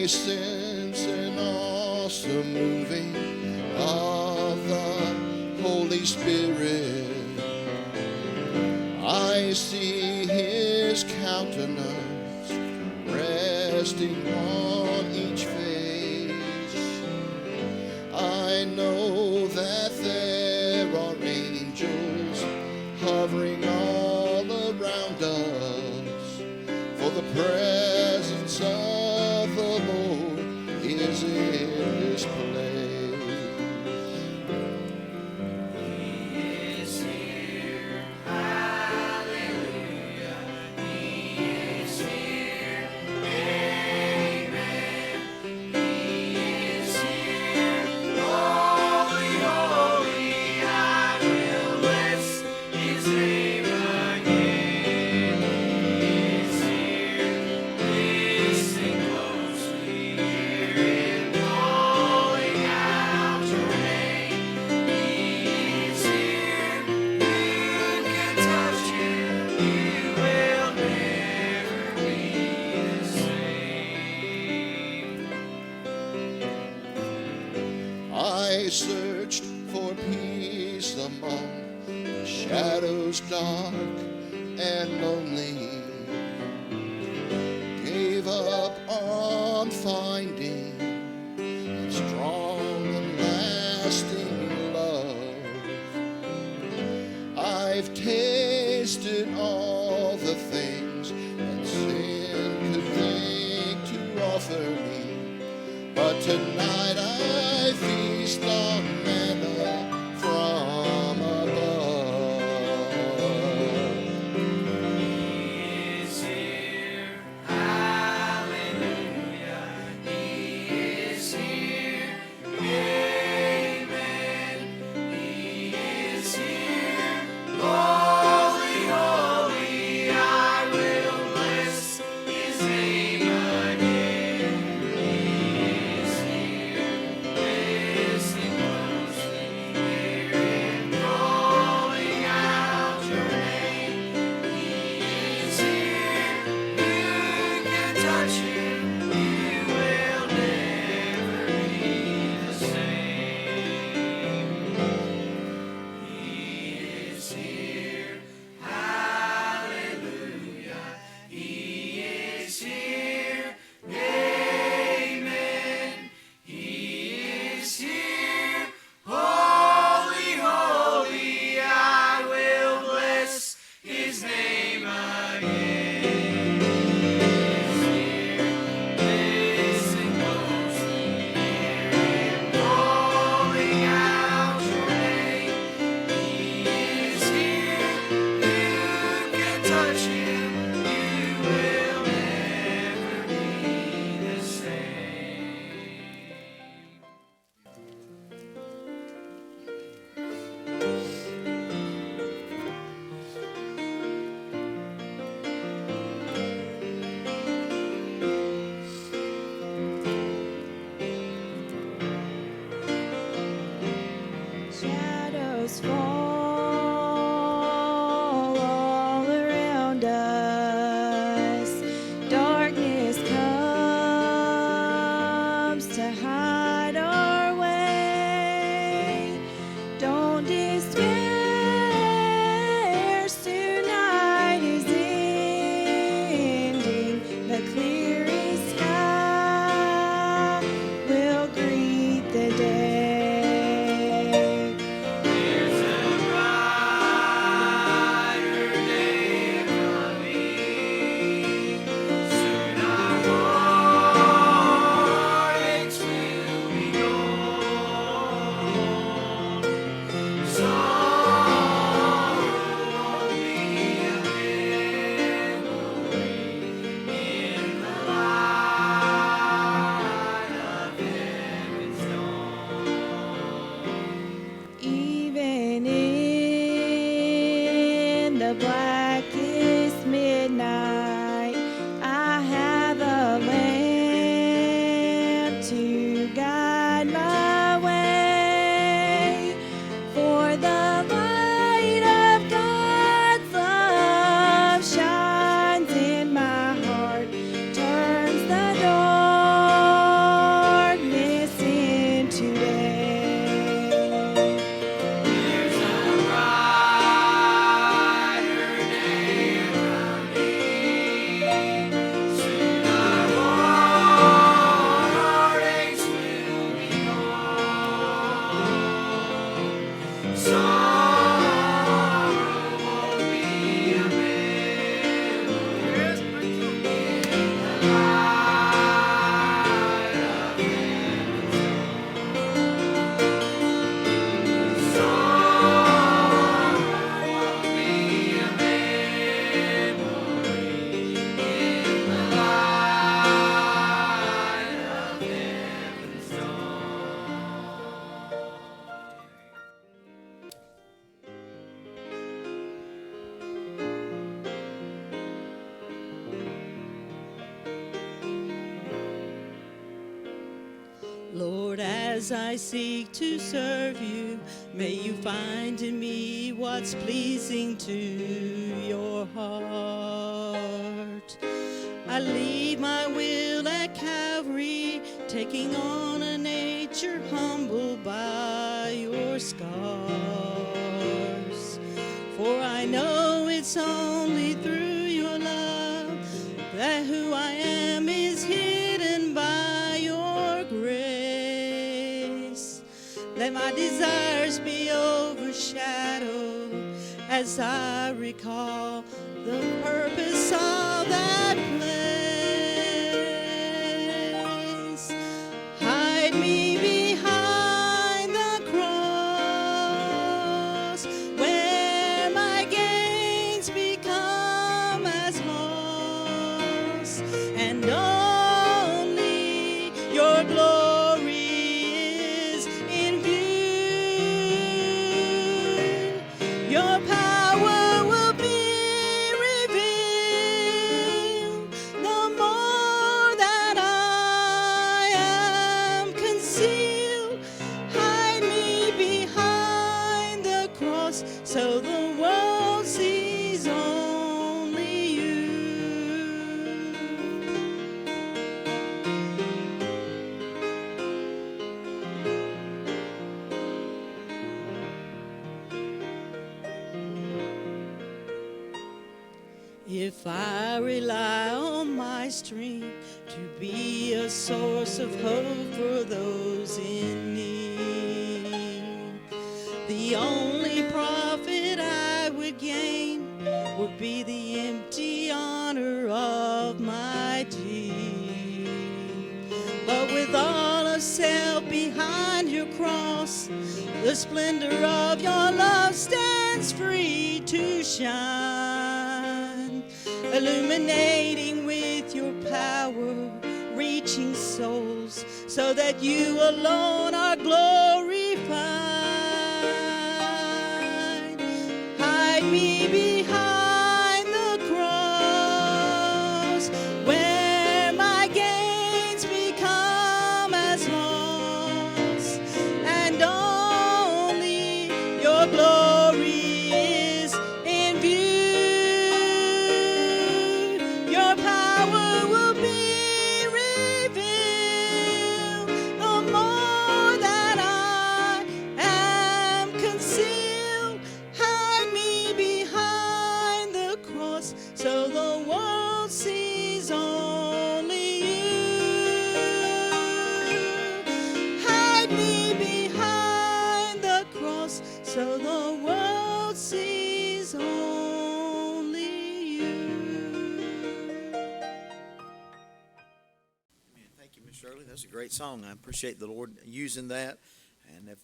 sense an awesome moving of the Holy Spirit. I see His countenance resting on each face. I know that there are angels hovering all around us, for the presence of the Lord is in this place. He is here, hallelujah. He is here, amen. He is here, holy, holy. I will bless His name again. He is here, listen closely, hear Him calling out your name. He is here, you can touch Him, you will never be the same. I searched for peace among the shadows dark and lonely. Gave up on finding a strong and lasting love. I've tasted all the things that sin could think to offer me, but tonight I feast on manna from above. He is here, hallelujah. He is here, amen. He is here, holy, holy. I will bless His name again. He is here, listen closely, hear Him calling out your name. He is here, you can touch Him, you will never be the same. He is here, hallelujah. He is here, amen. He is here, holy, holy. I will bless His name again. He is here, listen closely, hear Him calling out your name. He is here, you can touch Him, you will never be the same. Shadows fall all around us. Darkness comes to hide our way. Don't despair, tonight is ending. The clearest sky will greet the day. There's a brighter day coming. Soon our heartaches will be gone. Sorrow as I seek to serve you. May you find in me what's pleasing to your heart. I leave my will at Calvary, taking on a nature humbled by your scars. For I know it's only through your love that who I am is hidden by your grace. Let my desires be overshadowed as I recall the purpose of that place. Hide me behind the cross, where my gains become as loss, and only your glory is in view. Your power will be revealed the more that I am concealed. Hide me behind the cross so the world sees only you. If I rely on my strength to be a source of hope for those in need, the only profit I would gain would be the empty honor of my deed. But with all of self behind your cross, the splendor of your love stands free to shine, illuminating with your power, reaching souls so that you alone are glorified. Hide me behind the cross, where my gains become as loss, and only your glory is in view. Your power will be revealed the more that I am concealed. Hide me behind the cross so the world sees only you. Hide me behind the cross so the world sees only you. Amen. Thank you, Miss Shirley. That's a great song. I appreciate the Lord using that. And if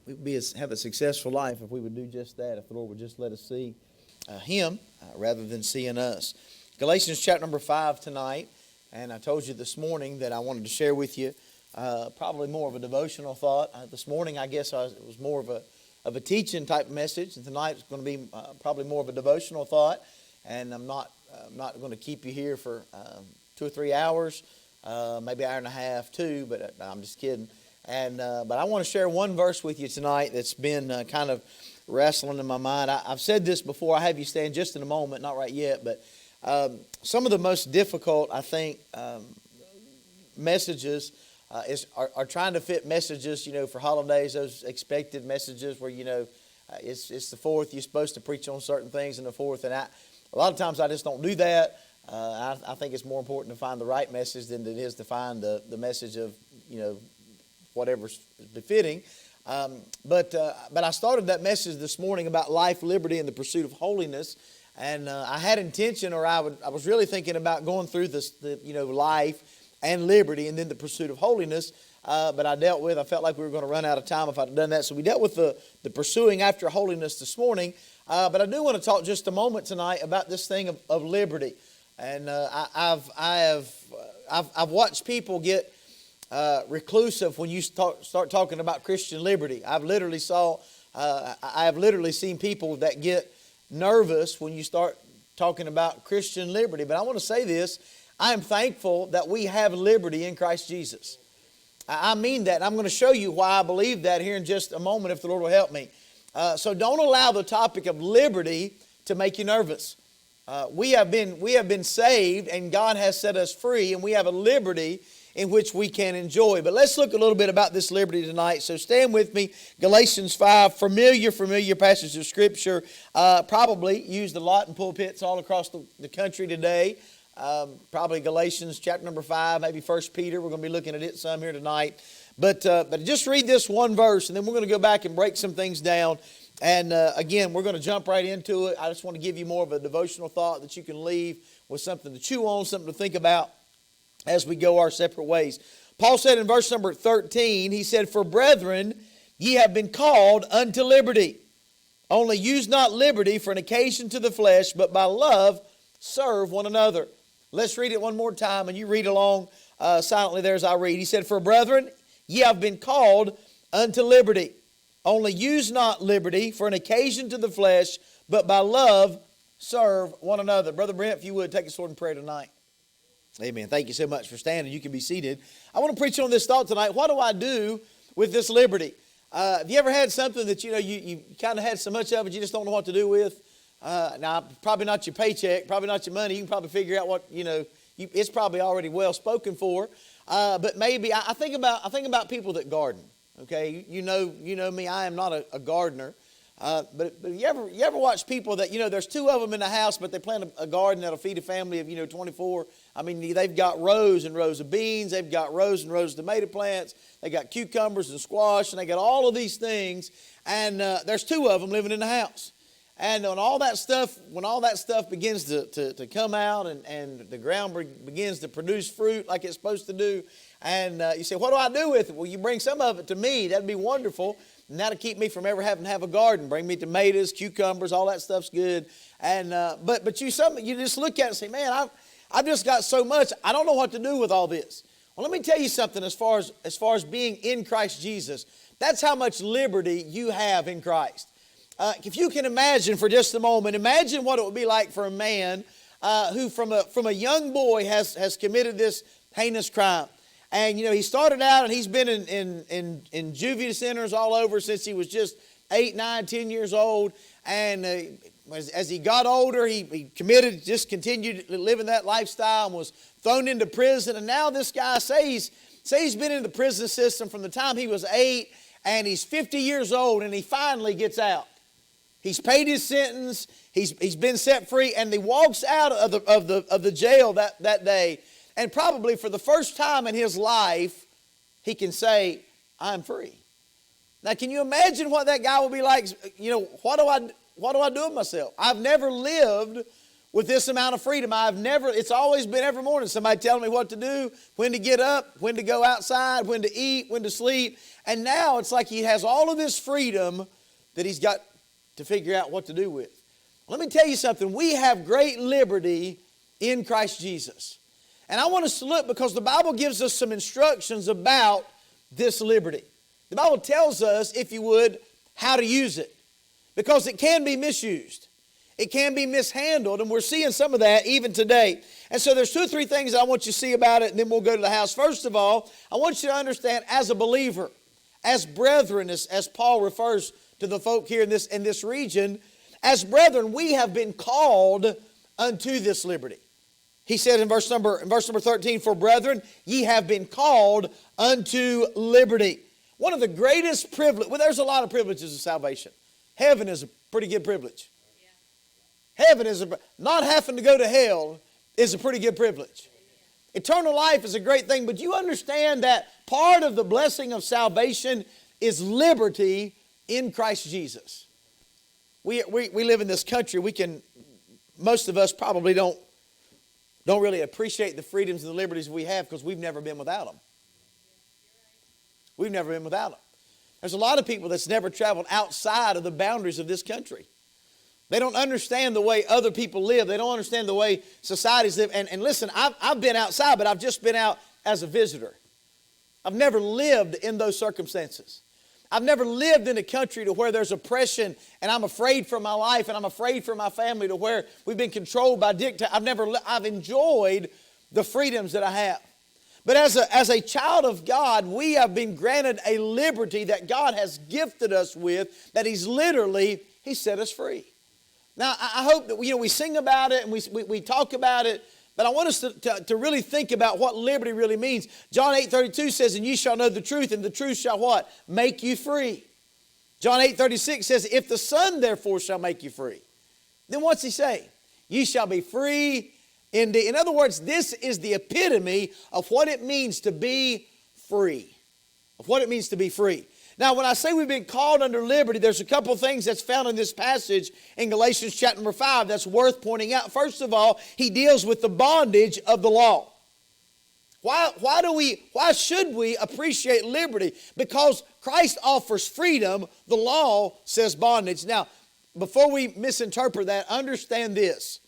we would have a successful life, if we would do just that, if the Lord would just let us see Him rather than seeing us. Galatians chapter number 5 tonight. And I told you this morning that I wanted to share with you probably more of a devotional thought. This morning, I guess it was more of a teaching type message. And tonight it's going to be probably more of a devotional thought. And I'm not going to keep you here for 2 or 3 hours, maybe an hour and a half too, but I'm just kidding. And but I want to share one verse with you tonight that's been kind of wrestling in my mind. I've said this before. I have you stand just in a moment, not right yet, but some of the most difficult, I think, messages are trying to fit messages, for holidays, those expected messages where, it's the 4th, you're supposed to preach on certain things in the 4th, and a lot of times I just don't do that. I think it's more important to find the right message than it is to find the message of, whatever's befitting. But I started that message this morning about life, liberty, and the pursuit of holiness. And I had intention, or I was really thinking about going through life and liberty, and then the pursuit of holiness. But I felt like we were going to run out of time if I'd done that. So we dealt with the pursuing after holiness this morning. But I do want to talk just a moment tonight about this thing of liberty. And I've watched people get reclusive when you start talking about Christian liberty. I have literally seen people that get nervous when you start talking about Christian liberty. But I want to say this: I am thankful that we have liberty in Christ Jesus. I mean that, and I'm going to show you why I believe that here in just a moment if the Lord will help me. So don't allow the topic of liberty to make you nervous. We have been saved, and God has set us free, and we have a liberty in which we can enjoy. But let's look a little bit about this liberty tonight. So stand with me. Galatians 5, familiar passage of Scripture, probably used a lot in pulpits all across the country today. Probably Galatians chapter number 5, maybe 1 Peter. We're going to be looking at it some here tonight. But just read this one verse, and then we're going to go back and break some things down. And again, we're going to jump right into it. I just want to give you more of a devotional thought that you can leave with something to chew on, something to think about as we go our separate ways. Paul said in verse number 13, he said, "For brethren, ye have been called unto liberty. Only use not liberty for an occasion to the flesh, but by love serve one another." Let's read it one more time, and you read along silently there as I read. He said, "For brethren, ye have been called unto liberty. Only use not liberty for an occasion to the flesh, but by love serve one another." Brother Brent, if you would, take us forward in prayer tonight. Amen. Thank you so much for standing. You can be seated. I want to preach on this thought tonight. What do I do with this liberty? Have you ever had something that you kind of had so much of it you just don't know what to do with? Now, probably not your paycheck, probably not your money. You can probably figure out what, it's probably already well spoken for. But maybe I think about people that garden. Okay, you know me. I am not a gardener. But you ever watch people that, there's two of them in the house, but they plant a garden that'll feed a family of 24. I mean, they've got rows and rows of beans. They've got rows and rows of tomato plants. They got cucumbers and squash, and they got all of these things. And there's two of them living in the house. And when all that stuff begins to come out and the ground begins to produce fruit like it's supposed to do, and you say, what do I do with it? Well, you bring some of it to me. That'd be wonderful. And that'll keep me from ever having to have a garden. Bring me tomatoes, cucumbers, all that stuff's good. And but you just look at it and say, man, I've just got so much. I don't know what to do with all this. Well, let me tell you something as far as being in Christ Jesus. That's how much liberty you have in Christ. If you can imagine for just a moment, imagine what it would be like for a man who from a young boy has committed this heinous crime. And, he started out and he's been in juvenile centers all over since he was just 8, 9, 10 years old. And as he got older, he continued living that lifestyle and was thrown into prison. And now this guy, say he's been in the prison system from the time he was 8, and he's 50 years old, and he finally gets out. He's paid his sentence. He's been set free, and he walks out of the jail that day. And probably for the first time in his life, he can say, "I'm free." Now, can you imagine what that guy will be like? What do I do with myself? I've never lived with this amount of freedom. It's always been every morning somebody telling me what to do, when to get up, when to go outside, when to eat, when to sleep. And now it's like he has all of this freedom that he's got to figure out what to do with. Let me tell you something. We have great liberty in Christ Jesus. And I want us to look because the Bible gives us some instructions about this liberty. The Bible tells us, if you would, how to use it. Because it can be misused. It can be mishandled, and we're seeing some of that even today. And so there's 2 or 3 things I want you to see about it, and then we'll go to the house. First of all, I want you to understand, as a believer, as brethren, as Paul refers to the folk here in this region, as brethren, we have been called unto this liberty. He said in verse number 13, "For brethren, ye have been called unto liberty." One of the greatest privileges, there's a lot of privileges of salvation. Heaven is a pretty good privilege. Heaven is not having to go to hell is a pretty good privilege. Eternal life is a great thing, but you understand that part of the blessing of salvation is liberty in Christ Jesus. We live in this country. Most of us probably don't really appreciate the freedoms and the liberties we have because we've never been without them. We've never been without them. There's a lot of people that's never traveled outside of the boundaries of this country. They don't understand the way other people live. They don't understand the way societies live. And listen, I've been outside, but I've just been out as a visitor. I've never lived in those circumstances. I've never lived in a country to where there's oppression and I'm afraid for my life and I'm afraid for my family, to where we've been controlled by dictators. I've enjoyed the freedoms that I have. But as a child of God, we have been granted a liberty that God has gifted us with, that He's set us free. Now, I hope that we sing about it and we talk about it, but I want us to really think about what liberty really means. John 8:32 says, and ye shall know the truth, and the truth shall what? Make you free. John 8:36 says, if the Son therefore shall make you free. Then what's He say? Ye shall be free indeed. In other words, this is the epitome of what it means to be free. Of what it means to be free. Now, when I say we've been called under liberty, there's a couple of things that's found in this passage in Galatians chapter number 5 that's worth pointing out. First of all, he deals with the bondage of the law. Why should we appreciate liberty? Because Christ offers freedom, the law says bondage. Now, before we misinterpret that, understand this.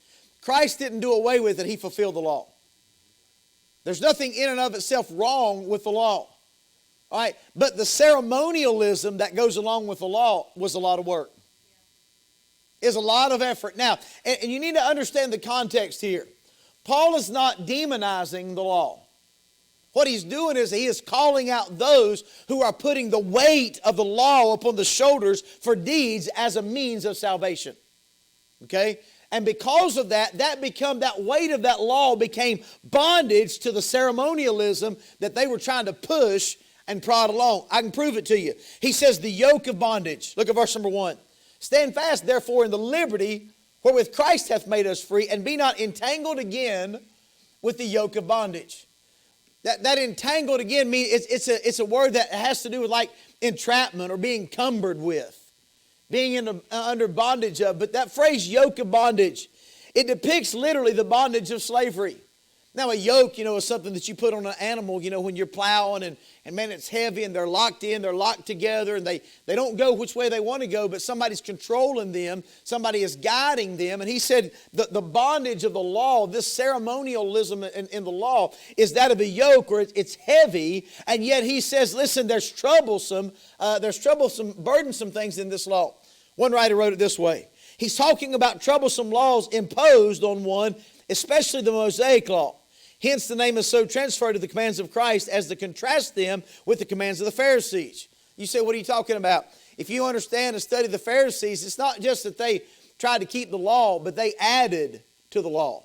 Christ didn't do away with it, He fulfilled the law. There's nothing in and of itself wrong with the law. All right, but the ceremonialism that goes along with the law was a lot of work. Is a lot of effort. Now, and you need to understand the context here. Paul is not demonizing the law. What he's doing is he is calling out those who are putting the weight of the law upon the shoulders for deeds as a means of salvation. Okay? And because of that weight of that law became bondage to the ceremonialism that they were trying to push and prod along. I can prove it to you. He says the yoke of bondage. Look at verse number 1. Stand fast, therefore, in the liberty wherewith Christ hath made us free, and be not entangled again with the yoke of bondage. That entangled again means it's a word that has to do with like entrapment or being cumbered with. Being under bondage of. But that phrase, yoke of bondage, it depicts literally the bondage of slavery. Now, a yoke, is something that you put on an animal, when you're plowing and man, it's heavy and they're locked together and they don't go which way they want to go, but somebody's controlling them, somebody is guiding them. And he said the bondage of the law, this ceremonialism in the law, is that of a yoke where it's heavy, and yet he says, listen, there's troublesome, burdensome things in this law. One writer wrote it this way. He's talking about troublesome laws imposed on one, especially the Mosaic law. Hence the name is so transferred to the commands of Christ as to contrast them with the commands of the Pharisees. You say, what are you talking about? If you understand and study the Pharisees, it's not just that they tried to keep the law, but they added to the law.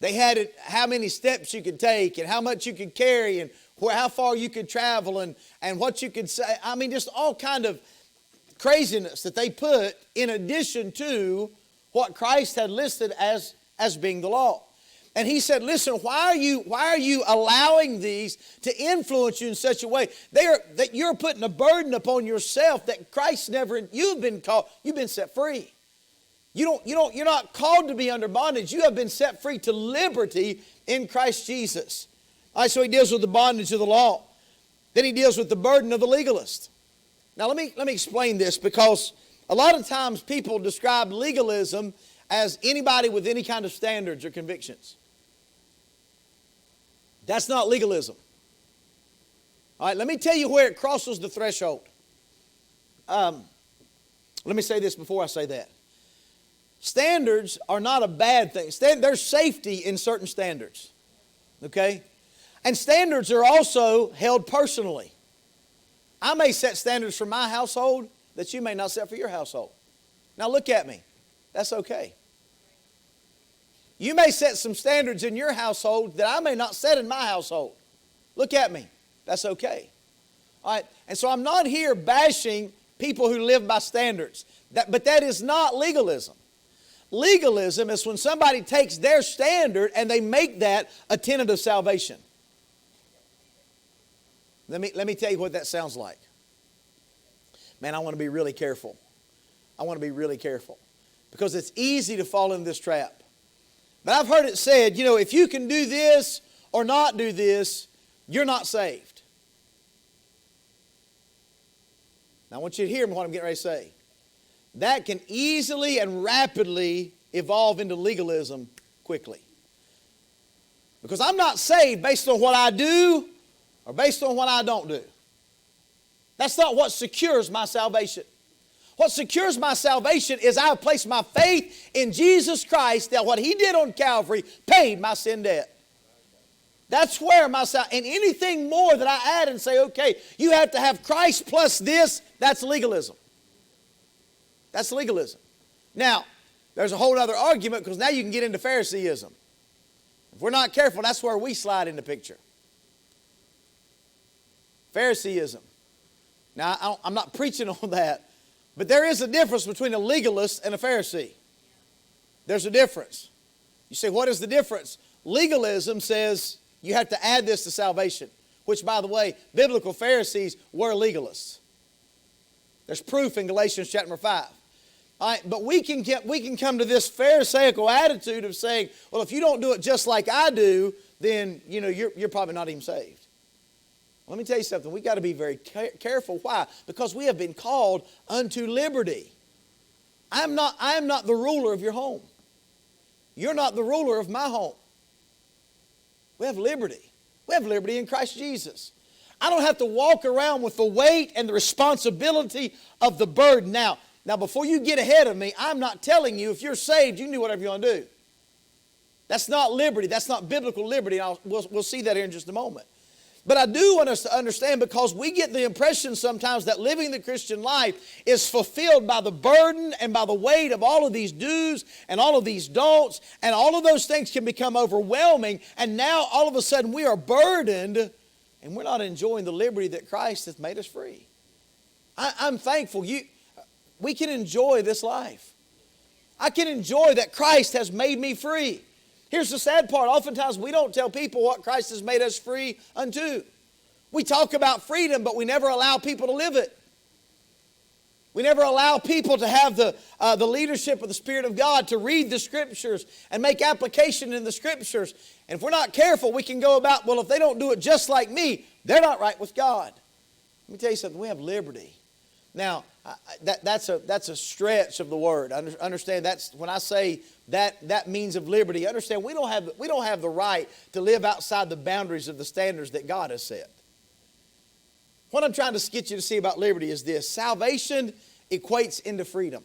They had it, how many steps you could take and how much you could carry and how far you could travel and what you could say. I mean, just all kind of craziness that they put in addition to what Christ had listed as being the law. And he said, listen, why are you allowing these to influence you in such a way? That you're putting a burden upon yourself that Christ never, you've been set free. You're not called to be under bondage. You have been set free to liberty in Christ Jesus. All right, so he deals with the bondage of the law. Then he deals with the burden of the legalist. Now let me explain this, because a lot of times people describe legalism as anybody with any kind of standards or convictions. That's not legalism. All right, let me tell you where it crosses the threshold. Let me say this before I say that. Standards are not a bad thing. There's safety in certain standards. Okay? And standards are also held personally. I may set standards for my household that you may not set for your household. Now look at me. That's okay. You may set some standards in your household that I may not set in my household. Look at me. That's okay. All right. And so I'm not here bashing people who live by standards. But that is not legalism. Legalism is when somebody takes their standard and they make that a tenet of salvation. Let me tell you what that sounds like. Man, I want to be really careful. I want to be really careful. Because it's easy to fall into this trap. But I've heard it said, if you can do this or not do this, you're not saved. Now I want you to hear what I'm getting ready to say. That can easily and rapidly evolve into legalism quickly. Because I'm not saved based on what I do or based on what I don't do. That's not what secures my salvation. What secures my salvation is I have placed my faith in Jesus Christ, that what He did on Calvary paid my sin debt. That's where my salvation, and anything more that I add and say, okay, you have to have Christ plus this, that's legalism. That's legalism. Now, there's a whole other argument because now you can get into Phariseeism. If we're not careful, that's where we slide in the picture. Phariseeism. Now, I'm not preaching on that, but there is a difference between a legalist and a Pharisee. There's a difference. You say, what is the difference? Legalism says you have to add this to salvation, which, by the way, biblical Pharisees were legalists. There's proof in Galatians chapter 5. All right, but we can come to this Pharisaical attitude of saying, well, if you don't do it just like I do, then you're probably not even saved. Let me tell you something. We've got to be very careful. Why? Because we have been called unto liberty. I am not the ruler of your home. You're not the ruler of my home. We have liberty. We have liberty in Christ Jesus. I don't have to walk around with the weight and the responsibility of the burden. Now, before you get ahead of me, I'm not telling you if you're saved, you can do whatever you want to do. That's not liberty. That's not biblical liberty. We'll see that here in just a moment. But I do want us to understand, because we get the impression sometimes that living the Christian life is fulfilled by the burden and by the weight of all of these do's and all of these don'ts, and all of those things can become overwhelming, and now all of a sudden we are burdened and we're not enjoying the liberty that Christ has made us free. I'm thankful we can enjoy this life. I can enjoy that Christ has made me free. Here's the sad part. Oftentimes we don't tell people what Christ has made us free unto. We talk about freedom, but we never allow people to live it. We never allow people to have the leadership of the Spirit of God to read the Scriptures and make application in the Scriptures. And if we're not careful, we can go about, well, if they don't do it just like me, they're not right with God. Let me tell you something. We have liberty. Now, that's a stretch of the word. Understand, that's when I say that means of liberty. Understand, we don't have the right to live outside the boundaries of the standards that God has set. What I'm trying to get you to see about liberty is this: salvation equates into freedom.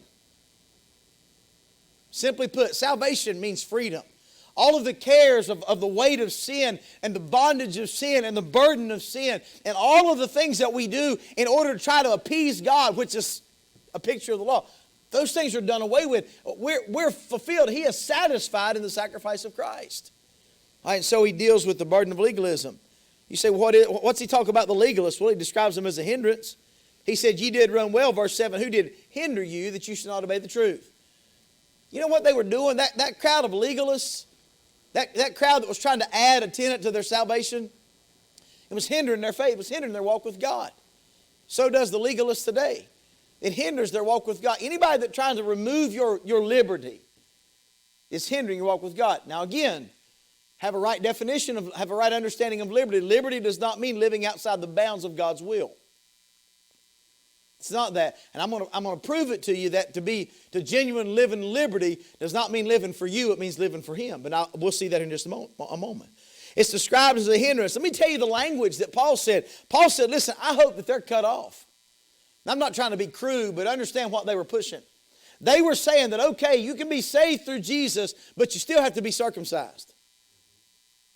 Simply put, salvation means freedom. All of the cares of the weight of sin and the bondage of sin and the burden of sin and all of the things that we do in order to try to appease God, which is a picture of the law, those things are done away with. We're fulfilled. He is satisfied in the sacrifice of Christ. All right, so he deals with the burden of legalism. You say, what's he talk about the legalist? Well, he describes them as a hindrance. He said, ye did run well, verse 7, who did hinder you that you should not obey the truth? You know what they were doing? That crowd of legalists, that crowd that was trying to add a tenet to their salvation, it was hindering their faith. It was hindering their walk with God. So does the legalist today. It hinders their walk with God. Anybody that tries to remove your liberty is hindering your walk with God. Now again, have a right definition, have a right understanding of liberty. Liberty does not mean living outside the bounds of God's will. It's not that. And I'm going to prove it to you that to genuine live in liberty does not mean living for you. It means living for Him. But we'll see that in just a moment. It's described as a hindrance. Let me tell you the language that Paul said. Paul said, listen, I hope that they're cut off. Now, I'm not trying to be crude, but understand what they were pushing. They were saying that, okay, you can be saved through Jesus, but you still have to be circumcised.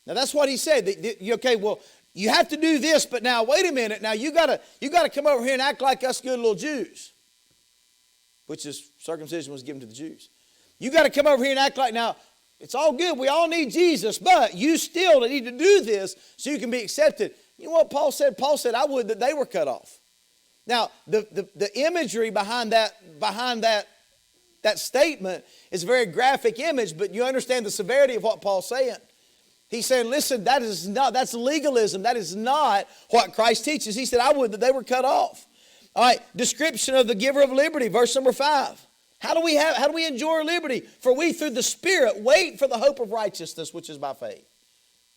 Now, that's what he said. Okay, well, you have to do this, but now, wait a minute. Now, you gotta come over here and act like us good little Jews, which is circumcision was given to the Jews. You got to come over here and act like, now, it's all good. We all need Jesus, but you still need to do this so you can be accepted. You know what Paul said? Paul said, I would that they were cut off. Now, the imagery behind that statement is a very graphic image, but you understand the severity of what Paul's saying. He's saying, listen, that's legalism. That is not what Christ teaches. He said, I would that they were cut off. All right, description of the giver of liberty, verse number 5. How do we enjoy our liberty? For we through the Spirit wait for the hope of righteousness, which is by faith.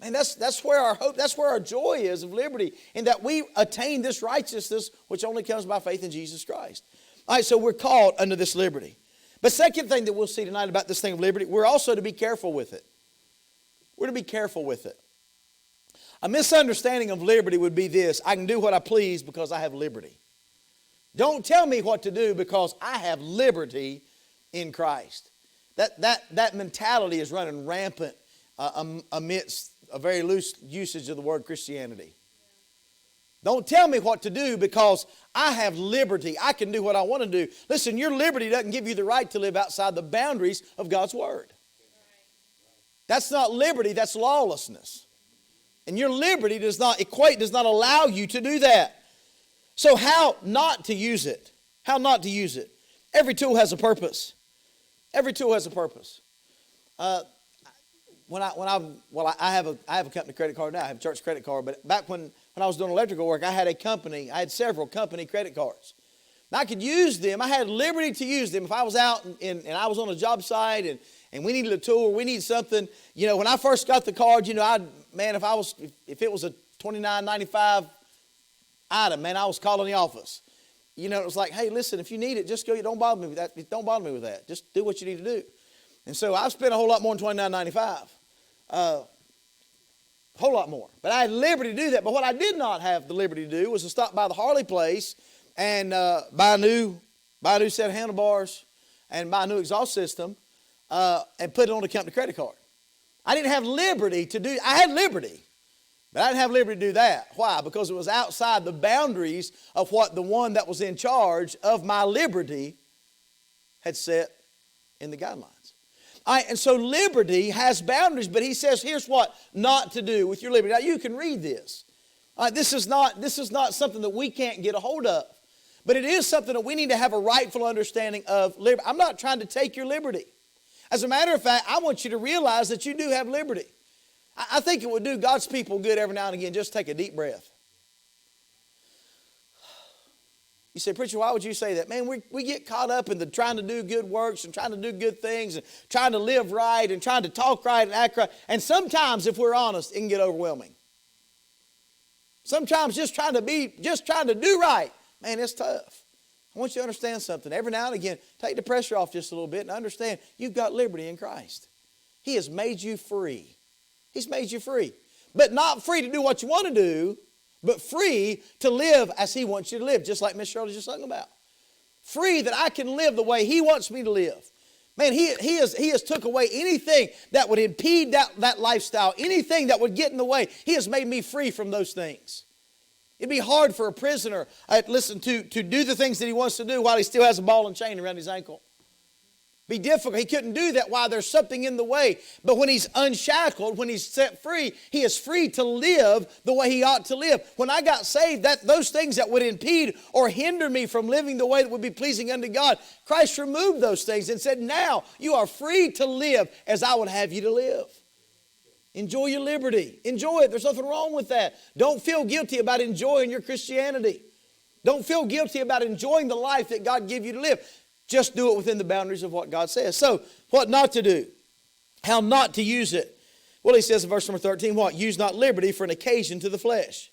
And that's where our hope, that's where our joy is of liberty, in that we attain this righteousness which only comes by faith in Jesus Christ. All right, so we're called under this liberty. But second thing that we'll see tonight about this thing of liberty, we're also to be careful with it. We're to be careful with it. A misunderstanding of liberty would be this: I can do what I please because I have liberty. Don't tell me what to do because I have liberty in Christ. That mentality is running rampant amidst a very loose usage of the word Christianity. Don't tell me what to do because I have liberty. I can do what I want to do. Listen, your liberty doesn't give you the right to live outside the boundaries of God's Word. That's not liberty, that's lawlessness. And your liberty does not allow you to do that. So how not to use it? How not to use it? Every tool has a purpose. Every tool has a purpose. I have a company credit card now. I have a church credit card. But back when I was doing electrical work, I had several company credit cards. And I could use them. I had liberty to use them. If I was out and I was on a job site and we needed a tool, or we needed something, when I first got the card, if it was a $29.95 item, man, I was calling the office. It was like, hey, listen, if you need it, just go. Don't bother me with that. Don't bother me with that. Just do what you need to do. And so I've spent a whole lot more than $29.95. A whole lot more. But I had liberty to do that. But what I did not have the liberty to do was to stop by the Harley place and buy a new set of handlebars and buy a new exhaust system and put it on a company credit card. I didn't have liberty to do. I had liberty, but I didn't have liberty to do that. Why? Because it was outside the boundaries of what the one that was in charge of my liberty had set in the guidelines. And so liberty has boundaries, but he says here's what not to do with your liberty. Now you can read this. This is not something that we can't get a hold of, but it is something that we need to have a rightful understanding of liberty. I'm not trying to take your liberty. As a matter of fact, I want you to realize that you do have liberty. I think it would do God's people good every now and again just take a deep breath. You say, preacher, why would you say that? Man, we get caught up in the trying to do good works and trying to do good things and trying to live right and trying to talk right and act right. And sometimes, if we're honest, it can get overwhelming. Sometimes just trying to do right, man, it's tough. I want you to understand something. Every now and again, take the pressure off just a little bit and understand you've got liberty in Christ. He has made you free. He's made you free. But not free to do what you want to do, but free to live as He wants you to live, just like Miss Shirley just sung about. Free that I can live the way He wants me to live. Man, He has took away anything that would impede that lifestyle, anything that would get in the way. He has made me free from those things. It'd be hard for a prisoner, to do the things that he wants to do while he still has a ball and chain around his ankle. Be difficult. He couldn't do that while there's something in the way. But when he's unshackled, when he's set free, he is free to live the way he ought to live. When I got saved, those things that would impede or hinder me from living the way that would be pleasing unto God, Christ removed those things and said, now you are free to live as I would have you to live. Enjoy your liberty. Enjoy it. There's nothing wrong with that. Don't feel guilty about enjoying your Christianity. Don't feel guilty about enjoying the life that God gave you to live. Just do it within the boundaries of what God says. So, what not to do? How not to use it? Well, he says in verse number 13, what? Use not liberty for an occasion to the flesh.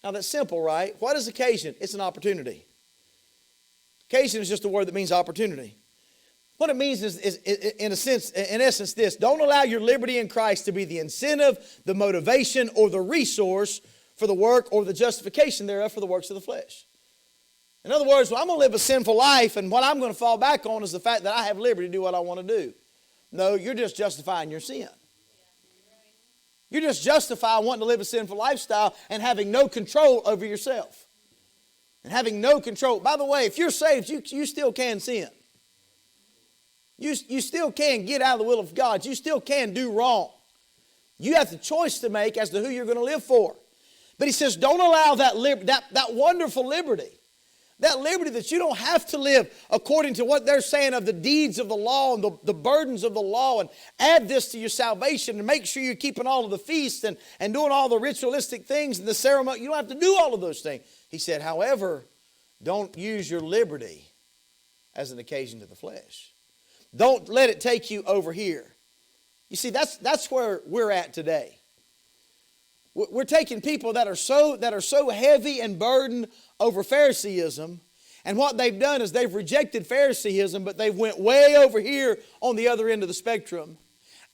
Now, that's simple, right? What is occasion? It's an opportunity. Occasion is just a word that means opportunity. What it means is in essence, this. Don't allow your liberty in Christ to be the incentive, the motivation, or the resource for the work or the justification thereof for the works of the flesh. In other words, well, I'm going to live a sinful life, and what I'm going to fall back on is the fact that I have liberty to do what I want to do. No, you're just justifying your sin. You're just justifying wanting to live a sinful lifestyle and having no control over yourself. And having no control. By the way, if you're saved, you still can sin. You still can get out of the will of God. You still can do wrong. You have the choice to make as to who you're going to live for. But he says, don't allow that wonderful liberty. That liberty that you don't have to live according to what they're saying of the deeds of the law and the burdens of the law, and add this to your salvation and make sure you're keeping all of the feasts and doing all the ritualistic things and the ceremony. You don't have to do all of those things. He said, however, don't use your liberty as an occasion to the flesh. Don't let it take you over here. You see, that's where we're at today. We're taking people that are so heavy and burdened over Phariseeism, and what they've done is they've rejected Phariseeism, but they've went way over here on the other end of the spectrum,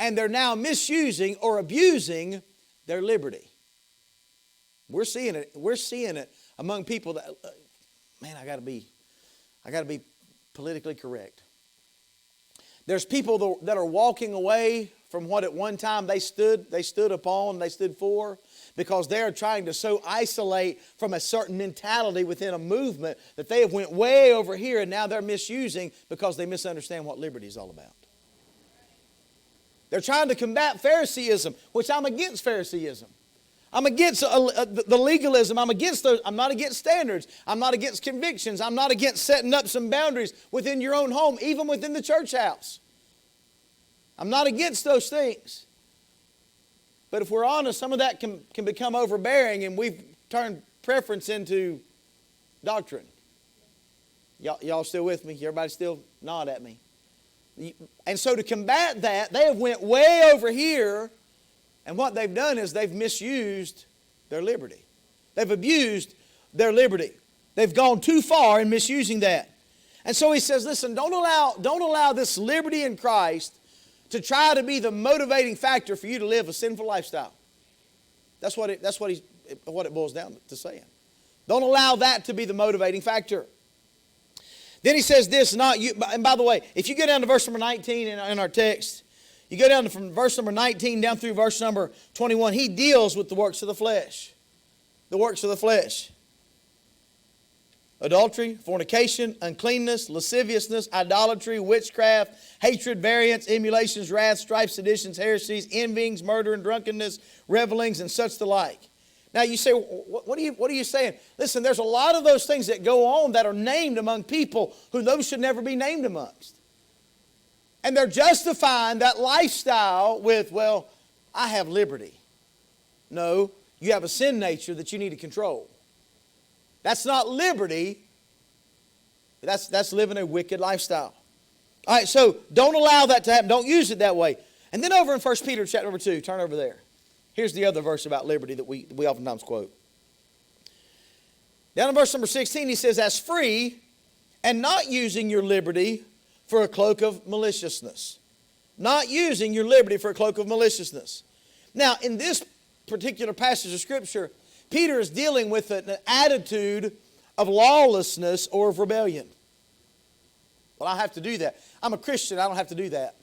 and they're now misusing or abusing their liberty. We're seeing it. We're seeing it among people that, man, I got to be politically correct. There's people that are walking away from what at one time they stood upon, they stood for, because they are trying to so isolate from a certain mentality within a movement that they have went way over here, and now they're misusing because they misunderstand what liberty is all about. They're trying to combat Phariseeism, which I'm against Phariseeism. I'm against the legalism. I'm against those. I'm not against standards. I'm not against convictions. I'm not against setting up some boundaries within your own home, even within the church house. I'm not against those things. But if we're honest, some of that can become overbearing, and we've turned preference into doctrine. Y'all still with me? Everybody still nod at me? And so to combat that, they have went way over here, and what they've done is they've misused their liberty. They've abused their liberty. They've gone too far in misusing that. And so he says, listen, don't allow this liberty in Christ to try to be the motivating factor for you to live a sinful lifestyle. That's what it boils down to saying. Don't allow that to be the motivating factor. Then he says this, not you. And by the way, if you go down to verse number 19 in our text, you go down from verse number 19 down through verse number 21, he deals with the works of the flesh. The works of the flesh. Adultery, fornication, uncleanness, lasciviousness, idolatry, witchcraft, hatred, variance, emulations, wrath, strife, seditions, heresies, envyings, murder, and drunkenness, revelings, and such the like. Now you say, what are you saying? Listen, there's a lot of those things that go on that are named among people who those should never be named amongst. And they're justifying that lifestyle with, well, I have liberty. No, you have a sin nature that you need to control. That's not liberty. That's living a wicked lifestyle. All right, so don't allow that to happen. Don't use it that way. And then over in 1 Peter chapter number 2, turn over there. Here's the other verse about liberty that we oftentimes quote. Down in verse number 16, he says, as free and not using your liberty for a cloak of maliciousness. Not using your liberty for a cloak of maliciousness. Now, in this particular passage of Scripture, Peter is dealing with an attitude of lawlessness or of rebellion. Well, I have to do that. I'm a Christian. I don't have to do that.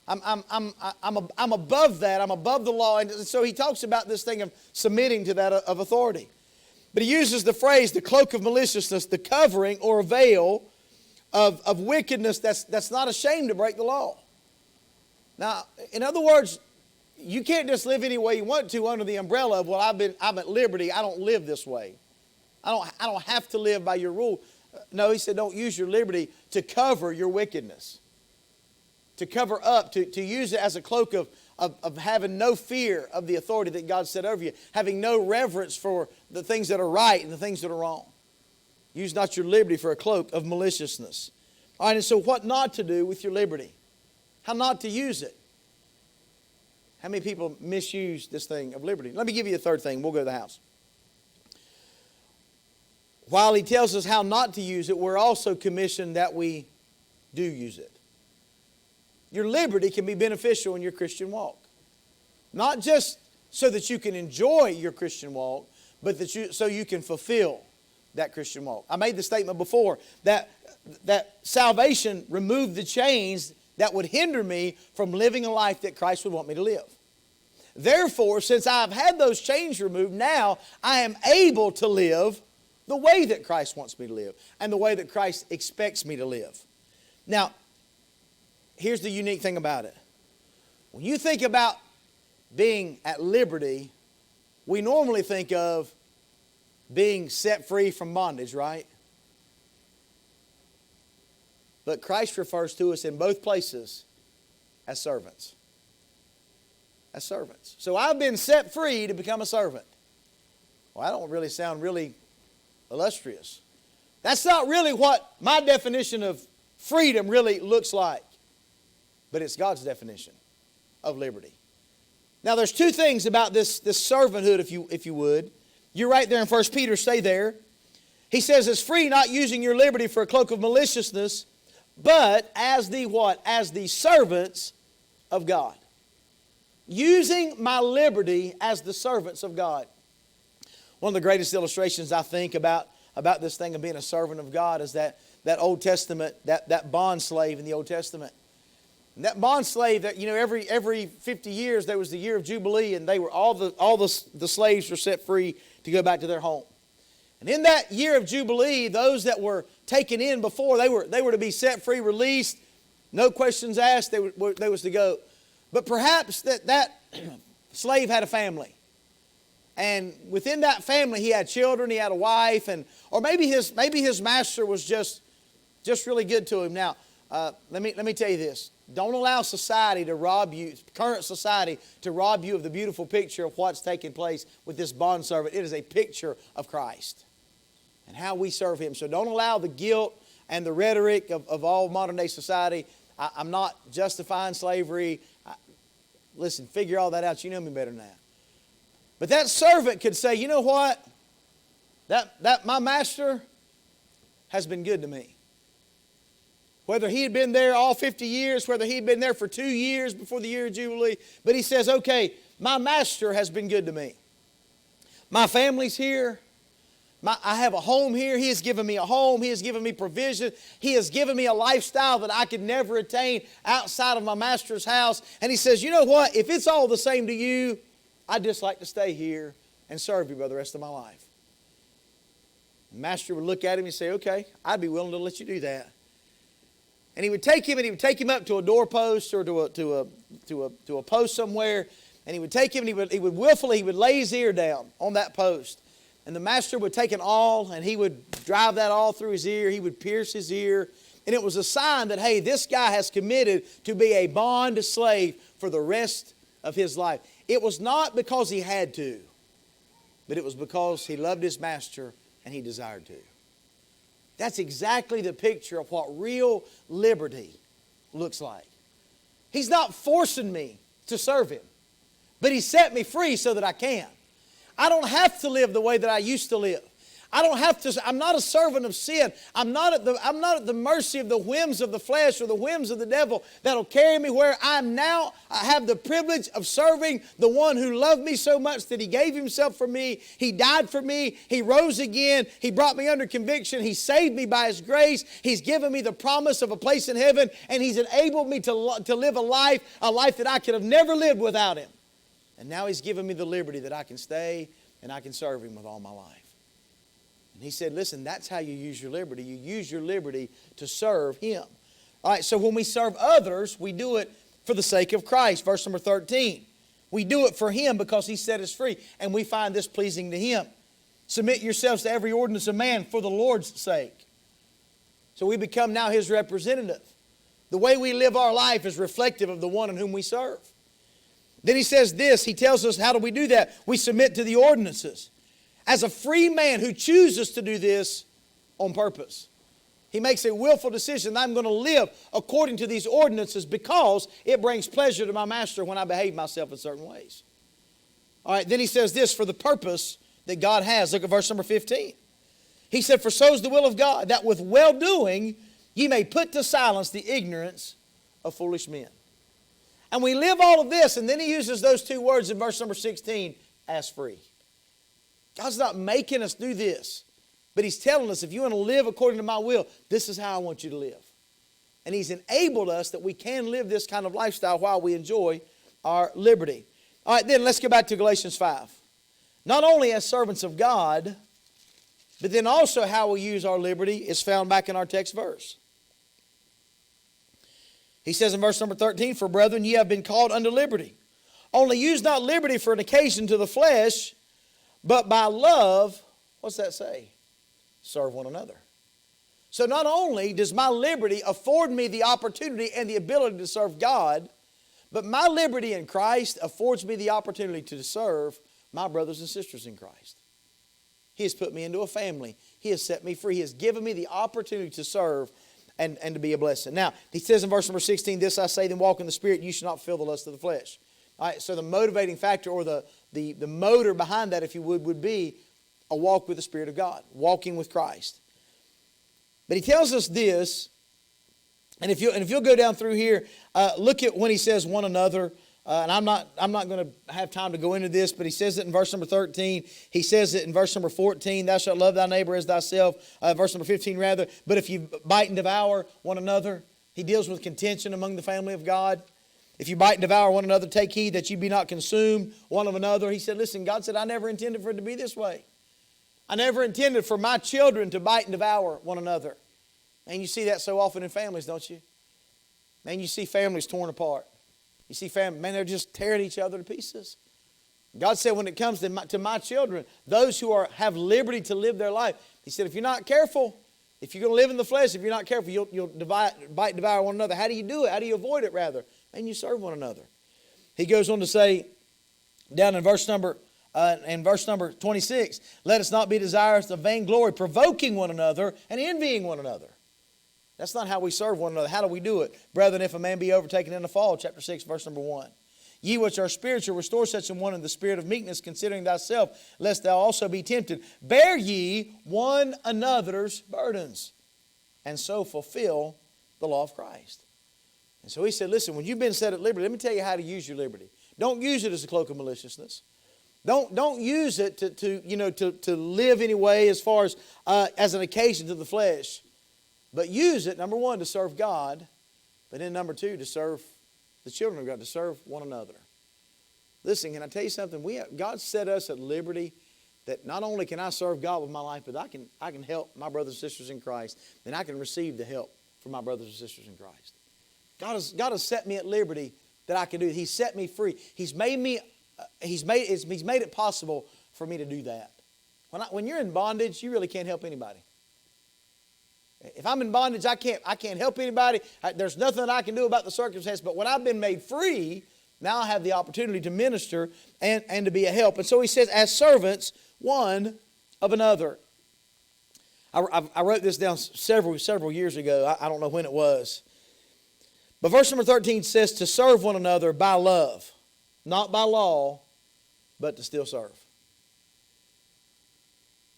I'm above that. I'm above the law. And so he talks about this thing of submitting to that of authority. But he uses the phrase, the cloak of maliciousness, the covering or a veil of wickedness that's not ashamed to break the law. Now, in other words, you can't just live any way you want to under the umbrella of, well, I'm at liberty. I don't live this way. I don't have to live by your rule. No, he said, don't use your liberty to cover your wickedness. To cover up, to use it as a cloak of having no fear of the authority that God set over you. Having no reverence for the things that are right and the things that are wrong. Use not your liberty for a cloak of maliciousness. All right, and so what not to do with your liberty? How not to use it? How many people misuse this thing of liberty? Let me give you a third thing. We'll go to the house. While he tells us how not to use it, we're also commissioned that we do use it. Your liberty can be beneficial in your Christian walk. Not just so that you can enjoy your Christian walk, but so you can fulfill that Christian walk. I made the statement before that salvation removed the chains that would hinder me from living a life that Christ would want me to live. Therefore, since I've had those chains removed, now I am able to live the way that Christ wants me to live and the way that Christ expects me to live. Now, here's the unique thing about it. When you think about being at liberty, we normally think of being set free from bondage, right? But Christ refers to us in both places as servants. As servants. So I've been set free to become a servant. Well, I don't really sound really illustrious. That's not really what my definition of freedom really looks like. But it's God's definition of liberty. Now there's two things about this servanthood, if you would. You're right there in 1 Peter, stay there. He says it's free, not using your liberty for a cloak of maliciousness, but as the what? As the servants of God. Using my liberty as the servants of God. One of the greatest illustrations I think about this thing of being a servant of God is that Old Testament, that bond slave in the Old Testament. And that bond slave, that every 50 years there was the year of Jubilee, and they were all the slaves were set free to go back to their home. And in that year of Jubilee, those that were taken in before, they were to be set free, released, no questions asked, they was to go. But perhaps that slave had a family. And within that family, he had children, he had a wife, or maybe his master was just really good to him. Now, let me tell you this. Don't allow society to rob you, current society, to rob you of the beautiful picture of what's taking place with this bondservant. It is a picture of Christ and how we serve Him. So don't allow the guilt and the rhetoric of all modern day society. I'm not justifying slavery. Listen, figure all that out. You know me better than that. But that servant could say, you know what? That my master has been good to me. Whether he had been there all 50 years, whether he had been there for 2 years before the year of Jubilee, but he says, okay, my master has been good to me. My family's here. I have a home here. He has given me a home. He has given me provision. He has given me a lifestyle that I could never attain outside of my master's house. And he says, you know what? If it's all the same to you, I'd just like to stay here and serve you for the rest of my life. The master would look at him and say, okay, I'd be willing to let you do that. And he would take him up to a doorpost or to a post somewhere, and he would take him and he would lay his ear down on that post. And the master would take an awl and he would drive that awl through his ear. He would pierce his ear. And it was a sign that, hey, this guy has committed to be a bond slave for the rest of his life. It was not because he had to, but it was because he loved his master and he desired to. That's exactly the picture of what real liberty looks like. He's not forcing me to serve Him, but He set me free so that I can. I don't have to live the way that I used to live. I'm not a servant of sin. I'm not at the mercy of the whims of the flesh or the whims of the devil that'll carry me where I have the privilege of serving the one who loved me so much that He gave Himself for me. He died for me. He rose again. He brought me under conviction. He saved me by His grace. He's given me the promise of a place in heaven, and He's enabled me to live a life that I could have never lived without Him. And now He's given me the liberty that I can stay and I can serve Him with all my life. And He said, listen, that's how you use your liberty. You use your liberty to serve Him. All right, so when we serve others, we do it for the sake of Christ. Verse number 13. We do it for Him because He set us free, and we find this pleasing to Him. Submit yourselves to every ordinance of man for the Lord's sake. So we become now His representative. The way we live our life is reflective of the one in whom we serve. Then He says this. He tells us, how do we do that? We submit to the ordinances. As a free man who chooses to do this on purpose. He makes a willful decision that I'm going to live according to these ordinances because it brings pleasure to my master when I behave myself in certain ways. All right, then he says this, for the purpose that God has. Look at verse number 15. He said, for so is the will of God, that with well-doing ye may put to silence the ignorance of foolish men. And we live all of this, and then he uses those two words in verse number 16, as free. God's not making us do this, but He's telling us, if you want to live according to my will, this is how I want you to live. And He's enabled us that we can live this kind of lifestyle while we enjoy our liberty. All right, then let's go back to Galatians 5. Not only as servants of God, but then also how we use our liberty is found back in our text verse. He says in verse number 13, for brethren, ye have been called unto liberty. Only use not liberty for an occasion to the flesh, but by love, what's that say? Serve one another. So not only does my liberty afford me the opportunity and the ability to serve God, but my liberty in Christ affords me the opportunity to serve my brothers and sisters in Christ. He has put me into a family. He has set me free. He has given me the opportunity to serve and to be a blessing. Now, he says in verse number 16, this I say, then walk in the Spirit, you shall not fulfill the lust of the flesh. All right, so the motivating factor or the motor behind that, if you would be a walk with the Spirit of God, walking with Christ. But he tells us this, and if you'll go down through here, look at when he says one another. And I'm not going to have time to go into this, but he says it in verse number 13. He says it in verse number 14, thou shalt love thy neighbor as thyself. Verse number 15 rather, but if you bite and devour one another, He deals with contention among the family of God. If you bite and devour one another, take heed that you be not consumed one of another. He said, listen, God said, I never intended for it to be this way. I never intended for my children to bite and devour one another. And you see that so often in families, don't you? Man, you see families torn apart. You see families, man, they're just tearing each other to pieces. God said when it comes to my children, those who have liberty to live their life, He said, if you're not careful, if you're going to live in the flesh, if you're not careful, you'll bite and devour one another. How do you do it? How do you avoid it, rather? And you serve one another. He goes on to say, down in verse number 26, let us not be desirous of vainglory, provoking one another and envying one another. That's not how we serve one another. How do we do it? Brethren, if a man be overtaken in a fall, chapter 6, verse number 1. Ye which are spiritual, restore such an one in the spirit of meekness, considering thyself, lest thou also be tempted. Bear ye one another's burdens, and so fulfill the law of Christ. And so he said, listen, when you've been set at liberty, let me tell you how to use your liberty. Don't use it as a cloak of maliciousness. Don't use it to live anyway as far as an occasion to the flesh. But use it, number one, to serve God, but then number two, to serve the children of God, to serve one another. Listen, can I tell you something? God set us at liberty that not only can I serve God with my life, but I can help my brothers and sisters in Christ, and I can receive the help from my brothers and sisters in Christ. God has set me at liberty that I can do it. He's set me free. He's made it possible for me to do that. When you're in bondage, you really can't help anybody. If I'm in bondage, I can't help anybody. There's nothing that I can do about the circumstance. But when I've been made free, now I have the opportunity to minister and to be a help. And so he says, as servants, one of another. I wrote this down several years ago. I don't know when it was. But verse number 13 says, to serve one another by love, not by law, but to still serve.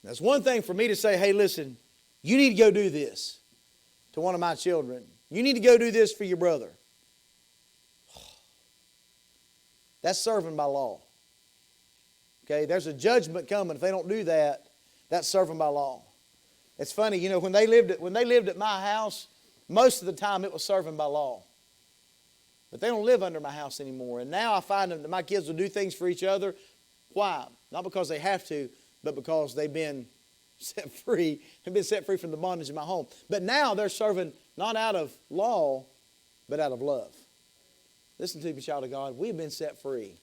That's one thing for me to say, hey, listen, you need to go do this to one of my children. You need to go do this for your brother. That's serving by law. Okay, there's a judgment coming if they don't do that. That's serving by law. It's funny, when they lived at my house, most of the time it was serving by law. But they don't live under my house anymore. And now I find that my kids will do things for each other. Why? Not because they have to, but because they've been set free. They've been set free from the bondage of my home. But now they're serving not out of law, but out of love. Listen to me, child of God. We've been set free.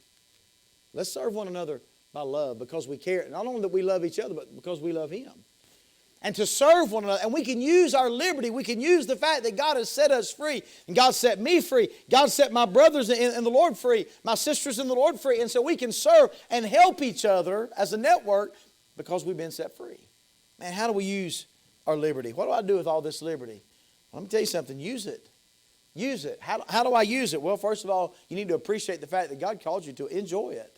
Let's serve one another by love because we care. Not only that we love each other, but because we love Him. And to serve one another. And we can use our liberty. We can use the fact that God has set us free. And God set me free. God set my brothers in the Lord free. My sisters in the Lord free. And so we can serve and help each other as a network because we've been set free. Man, how do we use our liberty? What do I do with all this liberty? Well, let me tell you something. Use it. Use it. How do I use it? Well, first of all, you need to appreciate the fact that God called you to enjoy it.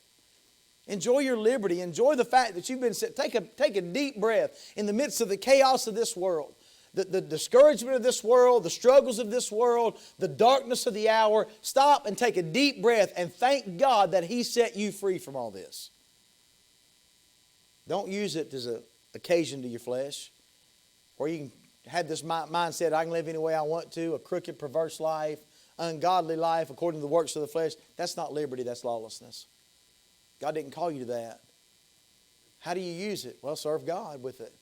Enjoy your liberty. Enjoy the fact that you've been set. Take a deep breath in the midst of the chaos of this world, the discouragement of this world, the struggles of this world, the darkness of the hour. Stop and take a deep breath and thank God that He set you free from all this. Don't use it as an occasion to your flesh, or you can have this mindset, I can live any way I want to, a crooked, perverse life, ungodly life according to the works of the flesh. That's not liberty, that's lawlessness. God didn't call you to that. How do you use it? Well, serve God with it.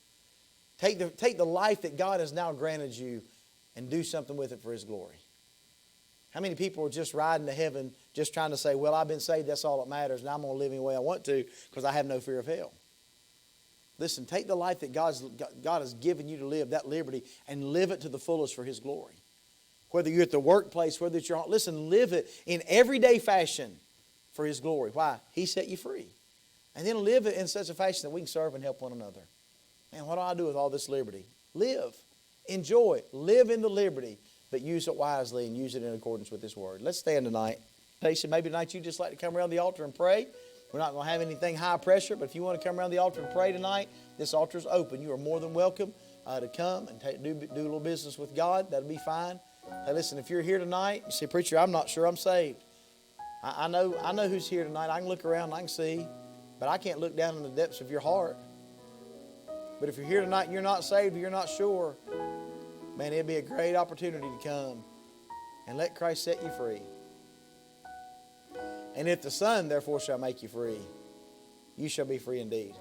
Take the life that God has now granted you and do something with it for His glory. How many people are just riding to heaven just trying to say, well, I've been saved, that's all that matters, and I'm going to live any way I want to because I have no fear of hell. Listen, take the life that God has given you to live, that liberty, and live it to the fullest for His glory. Whether you're at the workplace, whether it's your home, listen, live it in everyday fashion for His glory. Why? He set you free. And then live it in such a fashion that we can serve and help one another. Man, what do I do with all this liberty? Live. Enjoy. Live in the liberty, but use it wisely and use it in accordance with His Word. Let's stand tonight. Maybe tonight you'd just like to come around the altar and pray. We're not going to have anything high pressure, but if you want to come around the altar and pray tonight, this altar is open. You are more than welcome to come and do a little business with God. That'll be fine. Hey, listen, if you're here tonight, you say, preacher, I'm not sure I'm saved. I know who's here tonight. I can look around and I can see, but I can't look down in the depths of your heart. But if you're here tonight and you're not saved or you're not sure, man, it'd be a great opportunity to come and let Christ set you free. And if the Son therefore shall make you free, you shall be free indeed.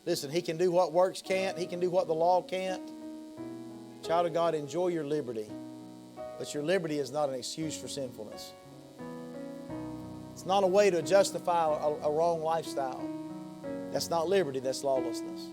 Listen, He can do what works can't. He can do what the law can't. Child of God, enjoy your liberty. But your liberty is not an excuse for sinfulness. It's not a way to justify a wrong lifestyle. That's not liberty, that's lawlessness.